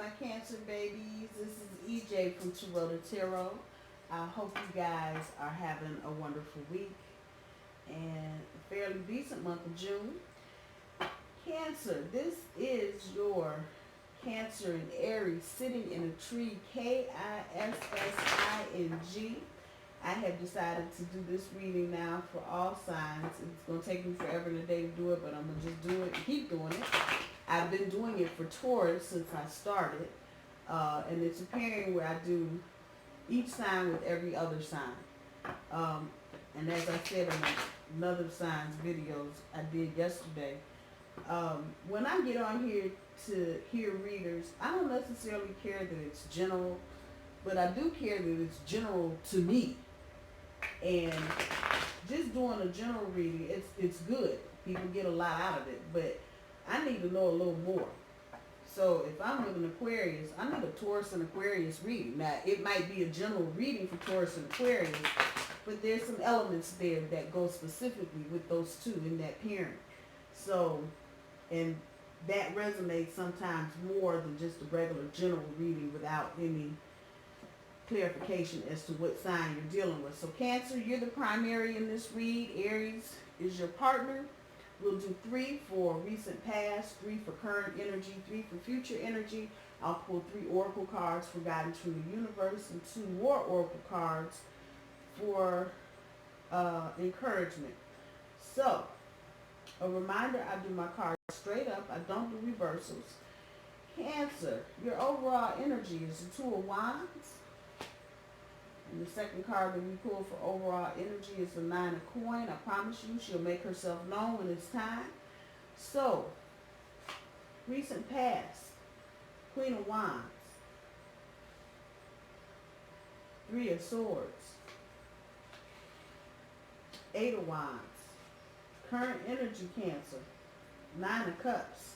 my Cancer babies. This is EJ from Taurota Tarot. I hope you guys are having a wonderful week and a fairly decent month of June. Cancer, this is your Cancer in Aries sitting in a tree, Kissing. I have decided to do this reading now for all signs. It's going to take me forever and a day to do it, but I'm going to just do it and keep doing it. I've been doing it for Taurus since I started, and it's appearing where I do each sign with every other sign. And as I said in another signs videos I did yesterday, when I get on here to hear readers, I don't necessarily care that it's general, but I do care that it's general to me. And just doing a general reading, it's good. People get a lot out of it, but I need to know a little more. So if I'm with an Aquarius, I need a Taurus and Aquarius reading. Now, it might be a general reading for Taurus and Aquarius, but there's some elements there that go specifically with those two in that pairing. So, and that resonates sometimes more than just a regular general reading without any clarification as to what sign you're dealing with. So Cancer, you're the primary in this read. Aries is your partner. We'll do 3 for recent past, 3 for current energy, 3 for future energy. I'll pull 3 oracle cards for guidance from the universe and 2 more oracle cards for encouragement. So, a reminder, I do my cards straight up. I don't do reversals. Cancer, your overall energy is the 2 of Wands. And the second card that we pull for overall energy is the 9 of Coin. I promise you she'll make herself known when it's time. So, recent past, Queen of Wands, 3 of Swords, 8 of Wands, current energy Cancer, 9 of Cups.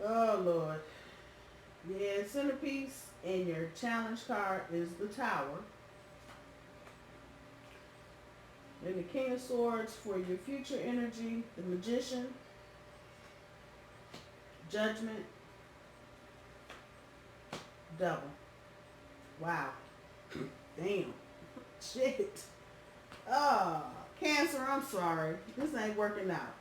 Oh, Lord. Yeah, centerpiece and your challenge card is the Tower. Then the King of Swords for your future energy, the Magician, Judgment, Devil. Wow. Damn. Shit. Oh, Cancer, I'm sorry. This ain't working out.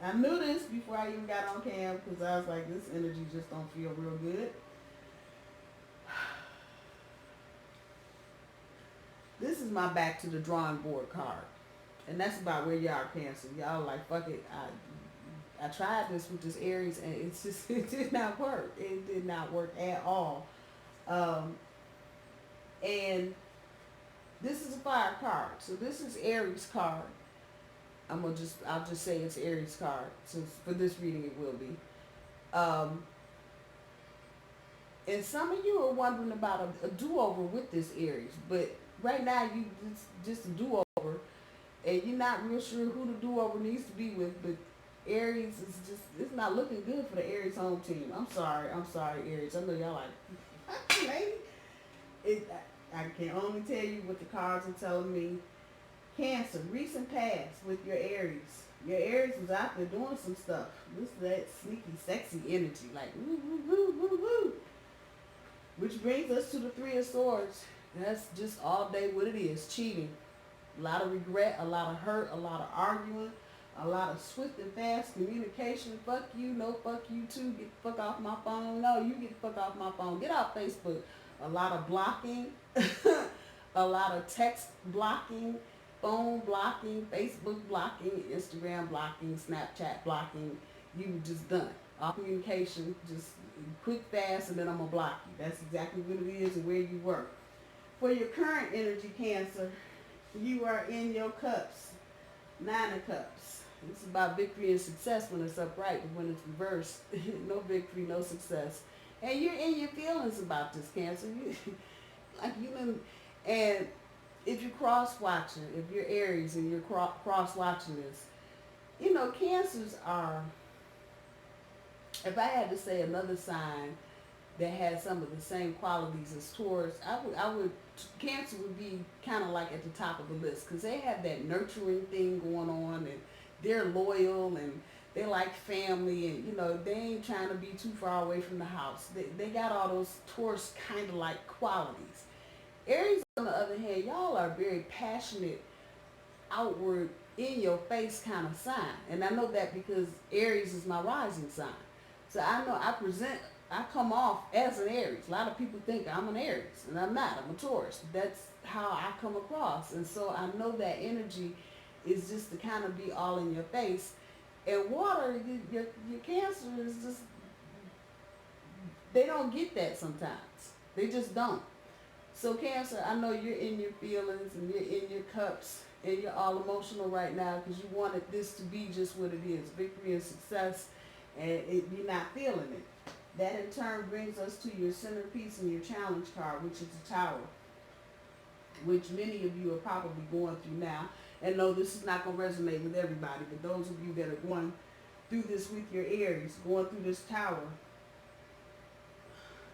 I knew this before I even got on cam because I was like, this energy just don't feel real good. This is my back to the drawing board card. And that's about where y'all are, Cancer. Y'all like, fuck it. I tried this with this Aries and it's just, it did not work. It did not work at all. And this is a fire card. So this is Aries card. I'll just say it's Aries card, since for this reading it will be. And some of you are wondering about a do-over with this Aries, but right now it's just a do-over, and you're not real sure who the do-over needs to be with, but Aries is just, it's not looking good for the Aries home team. I'm sorry, Aries. I know y'all like, lady. I can only tell you what the cards are telling me. Cancer, recent past with your Aries. Your Aries was out there doing some stuff. This is that sneaky, sexy energy, like woo, woo, woo, woo, woo. Which brings us to the 3 of Swords. That's just all day what it is, cheating. A lot of regret, a lot of hurt, a lot of arguing, a lot of swift and fast communication. Fuck you, no fuck you too. Get the fuck off my phone. No, you get the fuck off my phone. Get off Facebook. A lot of blocking, a lot of text blocking, phone blocking, Facebook blocking, Instagram blocking, Snapchat blocking. You were just done. All communication, just quick, fast, and then I'm going to block you. That's exactly what it is and where you were. For your current energy, Cancer, you are in your cups. 9 of Cups. It's about victory and success when it's upright, but when it's reversed, no victory, no success. And you're in your feelings about this, Cancer. And if you're cross-watching, if you're Aries and you're cross-watching this, Cancers are, if I had to say another sign that has some of the same qualities as Taurus, Cancer would be kind of like at the top of the list because they have that nurturing thing going on and they're loyal and They like family, and they ain't trying to be too far away from the house. They got all those Taurus kind of like qualities. Aries, on the other hand, y'all are very passionate, outward, in your face kind of sign. And I know that because Aries is my rising sign. So I know I come off as an Aries. A lot of people think I'm an Aries, and I'm not. I'm a Taurus. That's how I come across. And so I know that energy is just to kind of be all in your face. And water, your Cancer is just, they don't get that sometimes. They just don't. So Cancer, I know you're in your feelings and you're in your cups and you're all emotional right now because you wanted this to be just what it is, victory and success, and you're not feeling it. That in turn brings us to your centerpiece and your challenge card, which is the Tower, which many of you are probably going through now. And no, this is not going to resonate with everybody, but those of you that are going through this with your Aries, going through this Tower,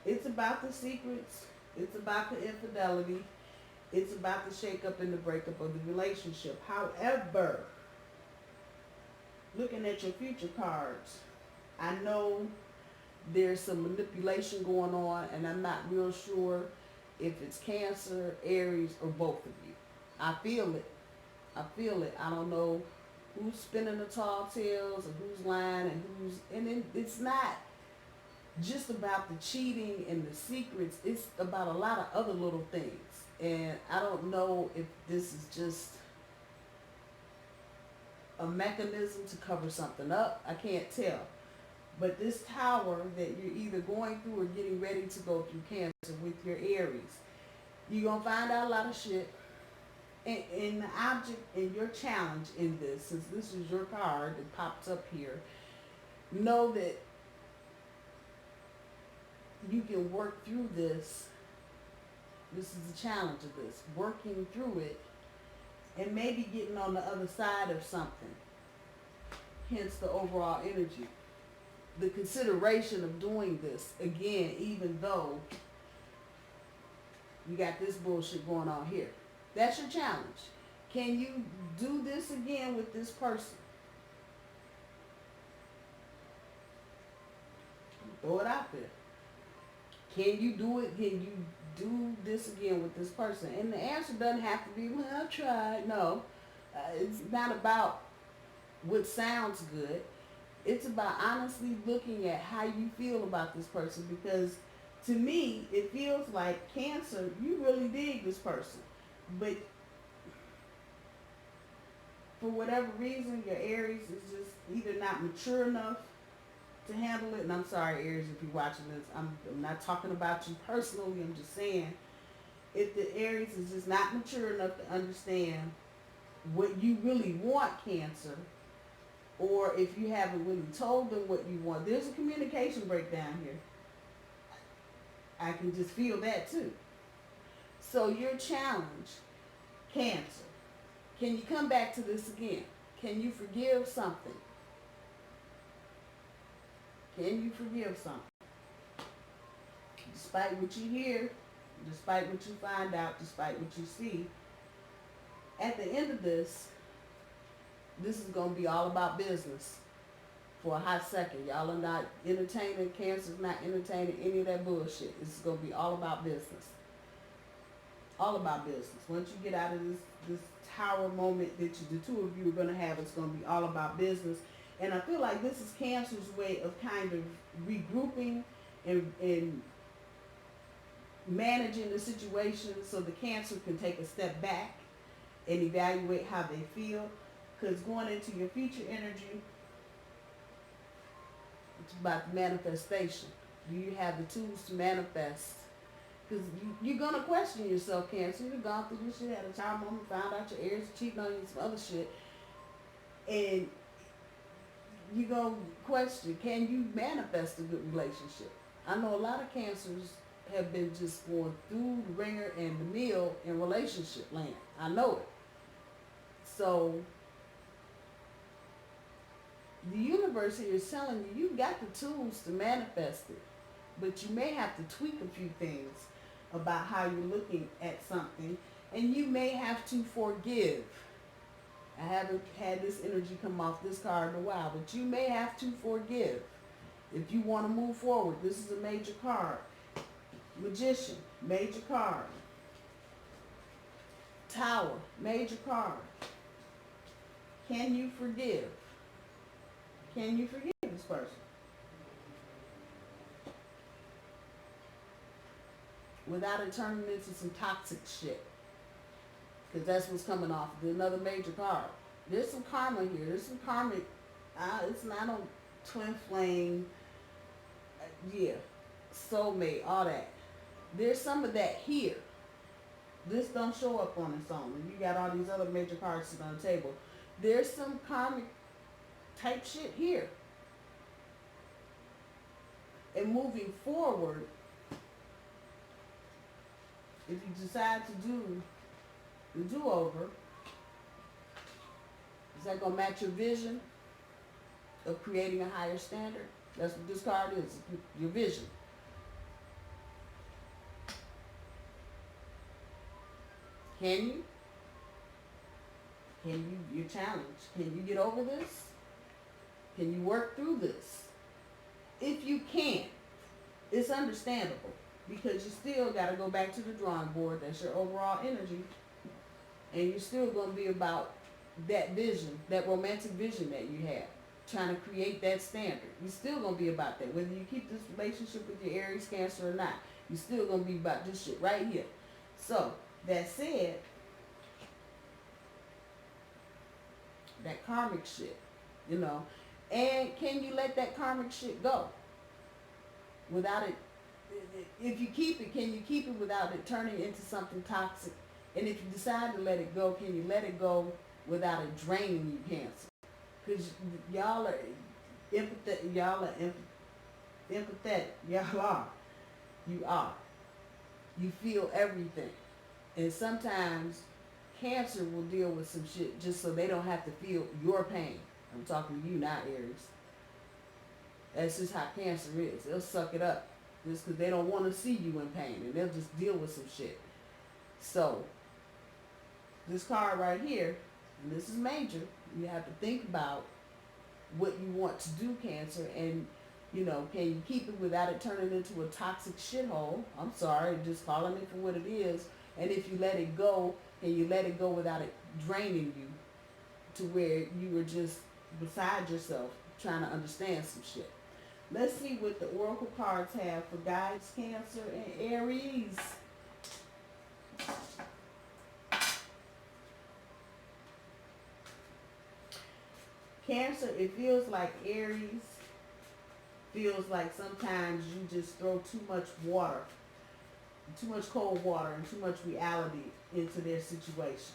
it's about the secrets, it's about the infidelity, it's about the shakeup and the breakup of the relationship. However, looking at your future cards, I know there's some manipulation going on, and I'm not real sure if it's Cancer, Aries, or both of you. I feel it. I don't know who's spinning the tall tales or who's lying and it's not just about the cheating and the secrets. It's about a lot of other little things. And I don't know if this is just a mechanism to cover something up. I can't tell. But this Tower that you're either going through or getting ready to go through, Cancer, with your Aries, you're going to find out a lot of shit. And the object and your challenge in this, since this is your card that pops up here, know that you can work through this. This is the challenge of this, working through it and maybe getting on the other side of something. Hence the overall energy. The consideration of doing this, again, even though you got this bullshit going on here. That's your challenge. Can you do this again with this person? Throw it out there. Can you do it? Can you do this again with this person? And the answer doesn't have to be, well, I tried. No. It's not about what sounds good. It's about honestly looking at how you feel about this person, because to me, it feels like, Cancer, you really dig this person. But for whatever reason, your Aries is just either not mature enough to handle it. And I'm sorry, Aries, if you're watching this, I'm not talking about you personally. I'm just saying, if the Aries is just not mature enough to understand what you really want, Cancer, or if you haven't really told them what you want, there's a communication breakdown here. I can just feel that too. So your challenge, Cancer, can you come back to this again? Can you forgive something? Can you forgive something? Despite what you hear, despite what you find out, despite what you see, at the end of this is going to be all about business for a hot second. Y'all are not entertaining, Cancer's not entertaining any of that bullshit. It's going to be all about business. All about business. Once you get out of this Tower moment that the two of you are going to have, it's going to be all about business. And I feel like this is Cancer's way of kind of regrouping and managing the situation so the Cancer can take a step back and evaluate how they feel. Because going into your future energy, it's about the manifestation. Do you have the tools to manifest? Because you're going to question yourself, Cancer. You've gone through this shit, had a child moment, found out your Aries cheating on you, and some other shit. And you're going to question, can you manifest a good relationship? I know a lot of Cancers have been just going through the ringer and the mill in relationship land. I know it. So the universe here is telling you, you've got the tools to manifest it, but you may have to tweak a few things about how you're looking at something, and you may have to forgive I haven't had this energy come off this card in a while, but you may have to forgive if you want to move forward. This is a major card. Magician, major card. Tower, major card. Can you forgive? Can you forgive this person? Without it turning into some toxic shit. Because that's what's coming off. There's another major card. There's some karma here. There's some karmic. It's not on twin flame. Yeah. Soulmate, all that. There's some of that here. This don't show up on its own. You got all these other major cards sitting on the table. There's some karmic type shit here. And moving forward, if you decide to do the do-over, is that going to match your vision of creating a higher standard? That's what this card is, your vision. Can you? You're challenged. Can you get over this? Can you work through this? If you can't, it's understandable because you still got to go back to the drawing board. That's your overall energy. And you're still going to be about that vision, that romantic vision that you have, trying to create that standard. You're still going to be about that. Whether you keep this relationship with your Aries, Cancer or not, you're still going to be about this shit right here. So, that said, that karmic shit, you know, and can you let that karmic shit go without it? If you keep it, can you keep it without it turning into something toxic? And if you decide to let it go, can you let it go without it draining you, Cancer? Because y'all are empathetic. Y'all are. You are. You feel everything. And sometimes Cancer will deal with some shit just so they don't have to feel your pain. I'm talking to you, not Aries. That's just how Cancer is. They'll suck it up just because they don't want to see you in pain. And they'll just deal with some shit. So, this card right here, and this is major, you have to think about what you want to do, Cancer, and, you know, can you keep it without it turning into a toxic shithole? I'm sorry, just calling it for what it is. And if you let it go, can you let it go without it draining you to where you were just beside yourself trying to understand some shit? Let's see what the Oracle cards have for guides, Cancer, and Aries. Cancer, it feels like Aries feels like sometimes you just throw too much water, too much cold water and too much reality into their situation.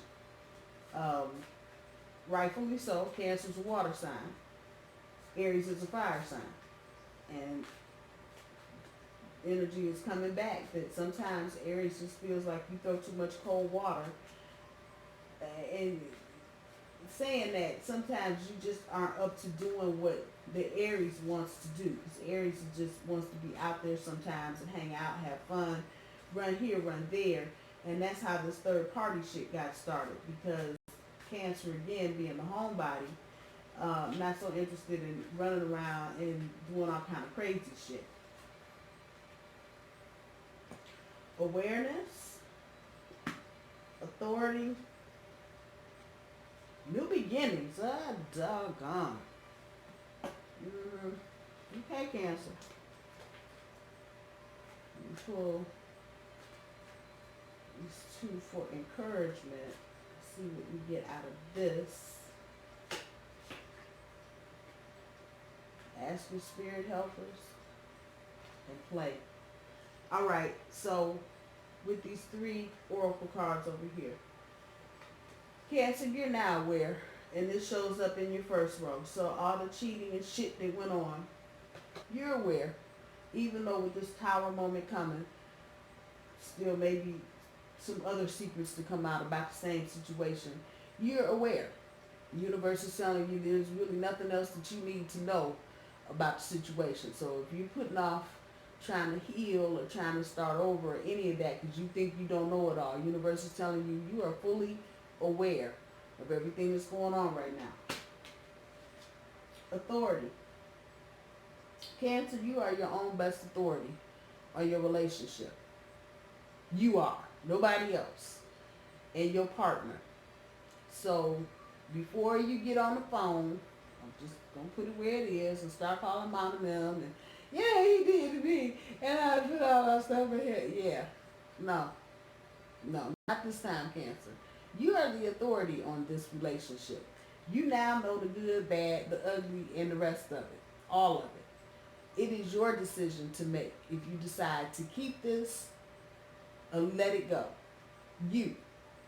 Rightfully so. Cancer's a water sign. Aries is a fire sign. And energy is coming back that sometimes Aries just feels like you throw too much cold water. And saying that sometimes you just aren't up to doing what the Aries wants to do. Because Aries just wants to be out there sometimes and hang out, have fun, run here, run there. And that's how this third party shit got started. Because Cancer, again, being the homebody, not so interested in running around and doing all kind of crazy shit. Awareness, authority, new beginnings. Doggone. Okay, Cancer. Pull these two for encouragement. See what we get out of this. Ask your spirit helpers and play. All right, so with these three oracle cards over here, Cancer, you're now aware, and this shows up in your first row. So all the cheating and shit that went on, you're aware, even though with this Tower moment coming, still maybe some other secrets to come out about the same situation. You're aware. The universe is telling you there's really nothing else that you need to know about the situation. So if you're putting off trying to heal or trying to start over or any of that because you think you don't know it all, universe is telling you you are fully aware of everything that's going on right now. Authority. Cancer, you are your own best authority on your relationship. You are. Nobody else. And your partner. So, before you get on the phone, I'm just going to put it where it is and start calling mom and them. And, yeah, he did to me. And I put all that stuff in here. Yeah. No. No, not this time, Cancer. You are the authority on this relationship. You now know the good, bad, the ugly, and the rest of it. All of it. It is your decision to make if you decide to keep this or let it go. You.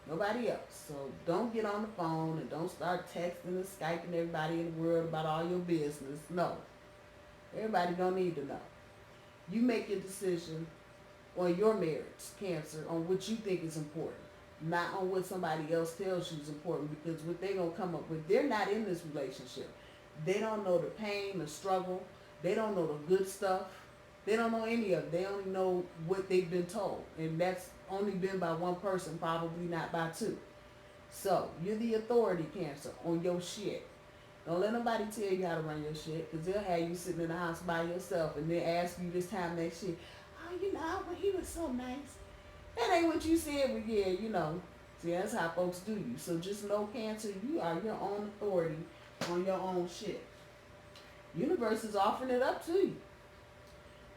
Nobody else. So don't get on the phone and don't start texting and Skyping everybody in the world about all your business. No. Everybody don't need to know. You make your decision on your marriage, Cancer, on what you think is important. Not on what somebody else tells you is important, because what they're going to come up with, they're not in this relationship. They don't know the pain, the struggle. They don't know the good stuff. They don't know any of it. They only know what they've been told. And that's only been by one person, probably not by two. So, you're the authority, Cancer, on your shit. Don't let nobody tell you how to run your shit, because they'll have you sitting in the house by yourself and then ask you this time next year, oh, you know, he was so nice. That ain't what you said, but yeah, you know. See, that's how folks do you. So just know, Cancer, you are your own authority on your own shit. Universe is offering it up to you.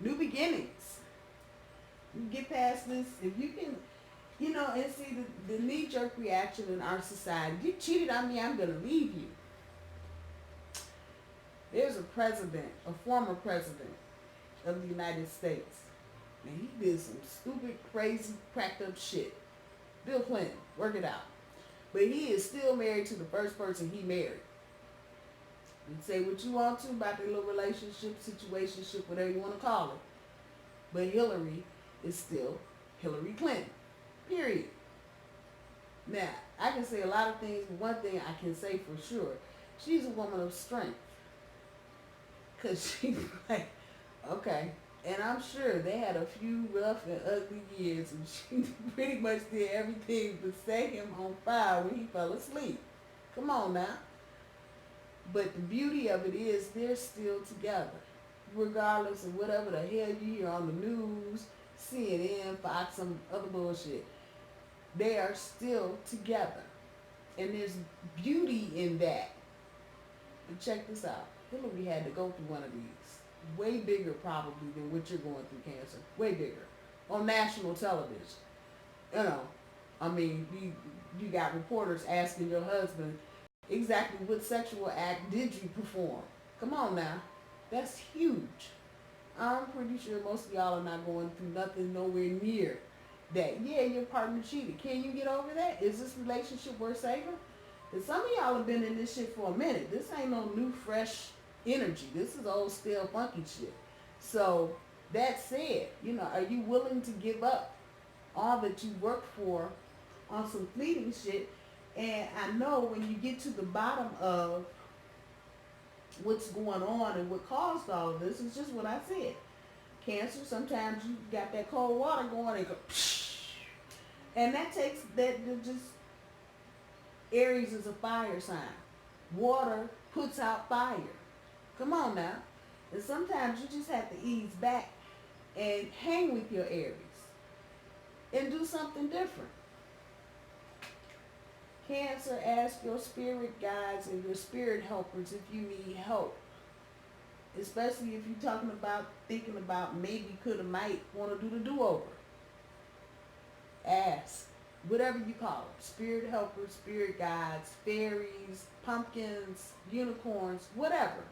New beginnings. You get past this, if you can, you know, and see the knee-jerk reaction in our society. You cheated on me, I'm going to leave you. There's a president, a former president of the United States. And he did some stupid, crazy, cracked up shit. Bill Clinton, work it out. But he is still married to the first person he married. You say what you want to about their little relationship, situationship, whatever you want to call it. But Hillary is still Hillary Clinton. Period. Now, I can say a lot of things, but one thing I can say for sure, she's a woman of strength. Because she's like, okay. And I'm sure they had a few rough and ugly years, and she pretty much did everything but set him on fire when he fell asleep. Come on now. But the beauty of it is they're still together, regardless of whatever the hell you hear on the news, CNN, Fox, some other bullshit. They are still together. And there's beauty in that. But check this out. Hillary had to go through one of these. Way bigger probably than what you're going through, Cancer. Way bigger. On national television. You know, I mean, you got reporters asking your husband exactly what sexual act did you perform. Come on now. That's huge. I'm pretty sure most of y'all are not going through nothing nowhere near that. Yeah, your partner cheated. Can you get over that? Is this relationship worth saving? And some of y'all have been in this shit for a minute. This ain't no new, fresh energy. This is old, stale, funky shit. So, that said, you know, are you willing to give up all that you worked for on some fleeting shit? And I know when you get to the bottom of what's going on and what caused all of this, it's just what I said. Cancer, sometimes you got that cold water going and go, psh, and that takes, that just, Aries is a fire sign. Water puts out fire. Come on now. And sometimes you just have to ease back and hang with your Aries and do something different. Cancer, ask your spirit guides and your spirit helpers if you need help. Especially if you're talking about, thinking about maybe, coulda, might, want to do the do-over. Ask. Whatever you call them. Spirit helpers, spirit guides, fairies, pumpkins, unicorns, whatever.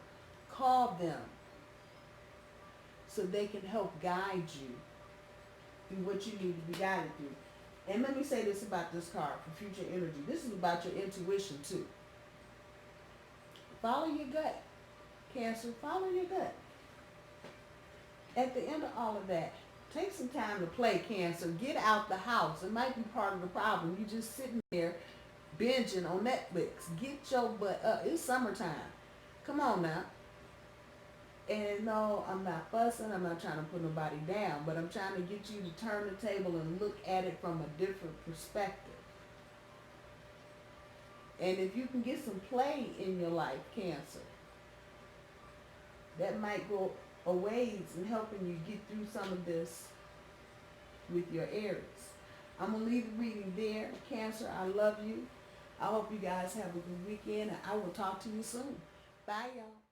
Call them so they can help guide you through what you need to be guided through. And let me say this about this card for future energy. This is about your intuition too. Follow your gut. Cancer, follow your gut. At the end of all of that, take some time to play, Cancer. Get out the house. It might be part of the problem. You just sitting there binging on Netflix. Get your butt up. It's summertime. Come on now. And no, I'm not fussing. I'm not trying to put nobody down. But I'm trying to get you to turn the table and look at it from a different perspective. And if you can get some play in your life, Cancer, that might go a ways in helping you get through some of this with your Aries. I'm going to leave the reading there. Cancer, I love you. I hope you guys have a good weekend, and I will talk to you soon. Bye, y'all.